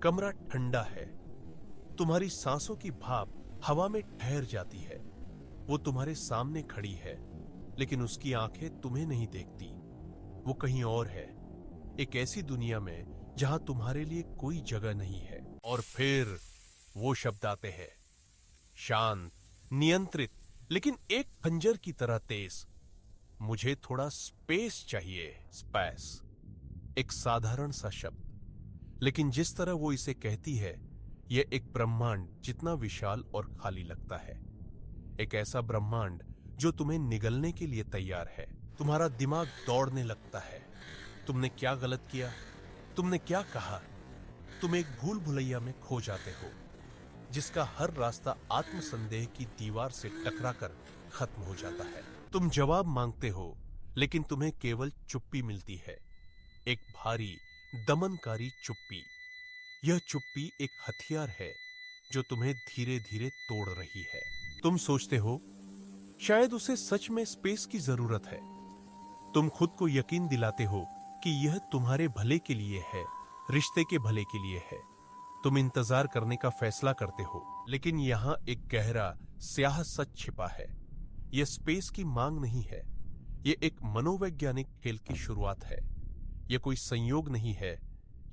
कमरा ठंडा है, तुम्हारी सांसों की भाप हवा में ठहर जाती है। वो तुम्हारे सामने खड़ी है, लेकिन उसकी आंखें तुम्हें नहीं देखती। वो कहीं और है, एक ऐसी दुनिया में जहां तुम्हारे लिए कोई जगह नहीं है। और फिर वो शब्द आते हैं, शांत, नियंत्रित, लेकिन एक खंजर की तरह तेज। मुझे थोड़ा स्पेस चाहिए। स्पेस, एक साधारण सा शब्द, लेकिन जिस तरह वो इसे कहती है, यह एक ब्रह्मांड जितना विशाल और खाली लगता है। एक ऐसा ब्रह्मांड जो तुम्हें निगलने के लिए तैयार है। तुम्हारा दिमाग दौड़ने लगता है। तुमने क्या गलत किया? तुमने क्या कहा? तुम एक भूल भुलैया में खो जाते हो, जिसका हर रास्ता आत्मसंदेह की दीवार से टकराकर खत्म हो जाता है। तुम जवाब मांगते हो, लेकिन तुम्हें केवल चुप्पी मिलती है, एक भारी, दमनकारी चुप्पी। यह चुप्पी एक हथियार है जो तुम्हें धीरे धीरे तोड़ रही है। तुम सोचते हो, शायद उसे सच में स्पेस की जरूरत है। तुम खुद को यकीन दिलाते हो कि यह तुम्हारे भले के लिए है, रिश्ते के भले के लिए है। तुम इंतजार करने का फैसला करते हो, लेकिन यहां एक गहरा, स्याह सच छिपा है। यह स्पेस की मांग नहीं है, यह एक मनोवैज्ञानिक खेल की शुरुआत है। यह कोई संयोग नहीं है,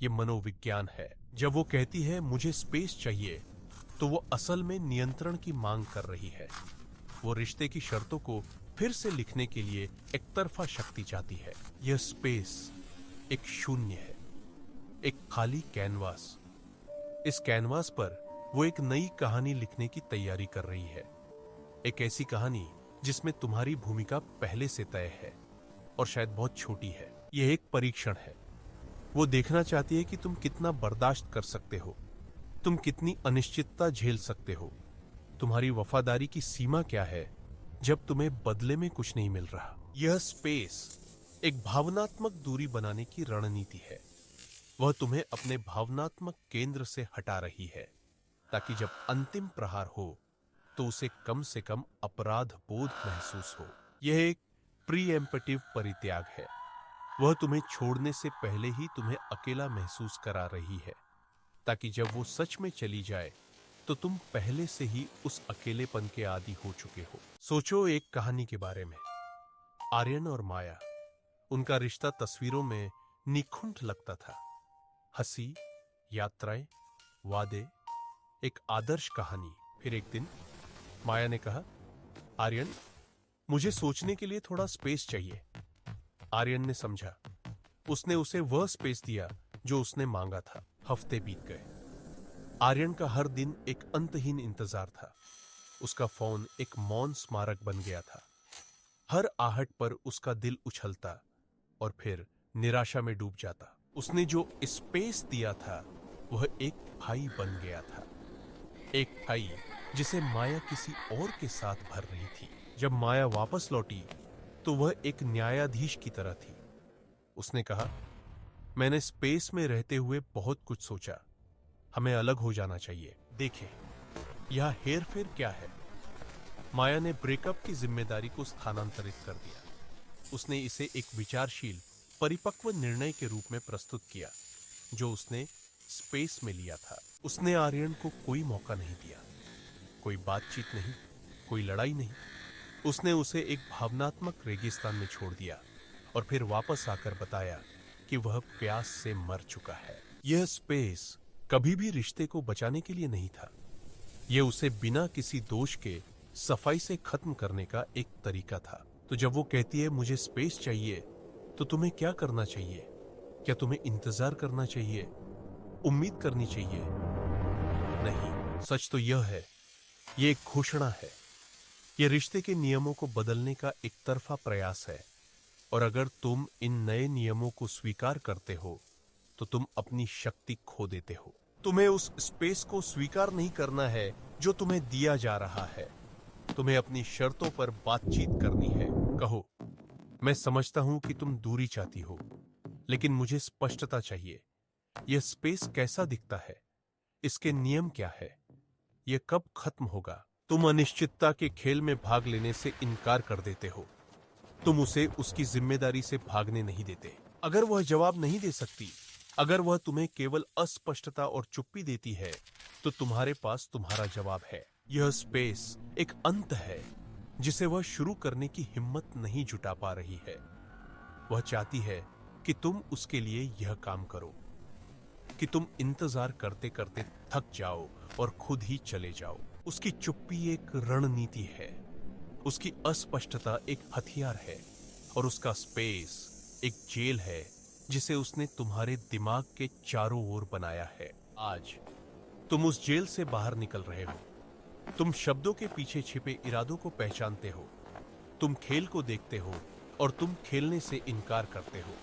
यह मनोविज्ञान है। जब वो कहती है मुझे स्पेस चाहिए, तो वो असल में नियंत्रण की मांग कर रही है। वो रिश्ते की शर्तों को फिर से लिखने के लिए एक तरफा शक्ति चाहती है। यह स्पेस एक शून्य है, एक खाली कैनवास। इस कैनवास पर वो एक नई कहानी लिखने की तैयारी कर रही है, एक ऐसी कहानी जिसमें तुम्हारी भूमिका पहले से तय है और शायद बहुत छोटी है। यह एक परीक्षण है। वो देखना चाहती है कि तुम कितना बर्दाश्त कर सकते हो, तुम कितनी अनिश्चितता झेल सकते हो, तुम्हारी वफादारी की सीमा क्या है जब तुम्हें बदले में कुछ नहीं मिल रहा। यह स्पेस एक भावनात्मक दूरी बनाने की रणनीति है। वह तुम्हें अपने भावनात्मक केंद्र से हटा रही है, ताकि जब अंतिम प्रहार हो तो उसे कम से कम अपराध बोध महसूस हो। यह एक प्रीएम्प्टिव परित्याग है। वह तुम्हें छोड़ने से पहले ही तुम्हें अकेला महसूस करा रही है, ताकि जब वो सच में चली जाए तो तुम पहले से ही उस अकेलेपन के आदी हो चुके हो। सोचो एक कहानी के बारे में, आर्यन और माया। उनका रिश्ता तस्वीरों में निखुंठ लगता था। हंसी, यात्राएं, वादे, एक आदर्श कहानी। फिर एक दिन माया ने कहा, आर्यन, मुझे सोचने के लिए थोड़ा स्पेस चाहिए। आर्यन ने समझा। उसने उसे वह स्पेस दिया जो उसने मांगा था। हफ्ते बीत गए। आर्यन का हर दिन एक अंतहीन इंतजार था। उसका फोन एक मौन स्मारक बन गया था। हर आहट पर उसका दिल उछलता और फिर निराशा में डूब जाता। उसने जो स्पेस दिया था वह एक भाई बन गया था, एक भाई जिसे माया किसी और के साथ भर रही थी। जब माया वापस लौटी तो वह एक न्यायाधीश की तरह थी। उसने कहा, मैंने स्पेस में रहते हुए बहुत कुछ सोचा, हमें अलग हो जाना चाहिए। देखें, यह हेरफेर क्या है। माया ने ब्रेकअप की जिम्मेदारी को स्थानांतरित कर दिया। उसने इसे एक विचारशील, परिपक्व निर्णय के रूप में प्रस्तुत किया, जो उसने स्पेस में लिया था। उसने आर्यन को कोई मौका नहीं दिया, कोई बातचीत नहीं, कोई लड़ाई नहीं। उसने उसे एक भावनात्मक रेगिस्तान में छोड़ दिया और फिर वापस आकर बताया कि वह प्यास से मर चुका है। यह स्पेस कभी भी रिश्ते को बचाने के लिए नहीं था। यह उसे बिना किसी दोष के सफाई से खत्म करने का एक तरीका था। तो जब वो कहती है मुझे स्पेस चाहिए, तो तुम्हें क्या करना चाहिए? क्या तुम्हें इंतजार करना चाहिए? उम्मीद करनी चाहिए? नहीं, सच तो यह है, यह एक घोषणा है। यह रिश्ते के नियमों को बदलने का एक तरफा प्रयास है। और अगर तुम इन नए नियमों को स्वीकार करते हो तो तुम अपनी शक्ति खो देते हो। तुम्हें उस स्पेस को स्वीकार नहीं करना है जो तुम्हें दिया जा रहा है। तुम्हें अपनी शर्तों पर बातचीत करनी है। कहो, मैं समझता हूं कि तुम दूरी चाहती हो, लेकिन मुझे स्पष्टता चाहिए। यह स्पेस कैसा दिखता है? इसके नियम क्या है? यह कब खत्म होगा? तुम अनिश्चितता के खेल में भाग लेने से इनकार कर देते हो। तुम उसे उसकी जिम्मेदारी से भागने नहीं देते। अगर वह जवाब नहीं दे सकती अगर वह तुम्हें केवल अस्पष्टता और चुप्पी देती है, तो तुम्हारे पास तुम्हारा जवाब है। यह स्पेस एक अंत है जिसे वह शुरू करने की हिम्मत नहीं जुटा पा रही है। वह चाहती है कि तुम उसके लिए यह काम करो, कि तुम इंतजार करते करते थक जाओ और खुद ही चले जाओ। उसकी चुप्पी एक रणनीति है, उसकी अस्पष्टता एक हथियार है, और उसका स्पेस एक जेल है जिसे उसने तुम्हारे दिमाग के चारों ओर बनाया है। आज तुम उस जेल से बाहर निकल रहे हो। तुम शब्दों के पीछे छिपे इरादों को पहचानते हो, तुम खेल को देखते हो और तुम खेलने से इनकार करते हो।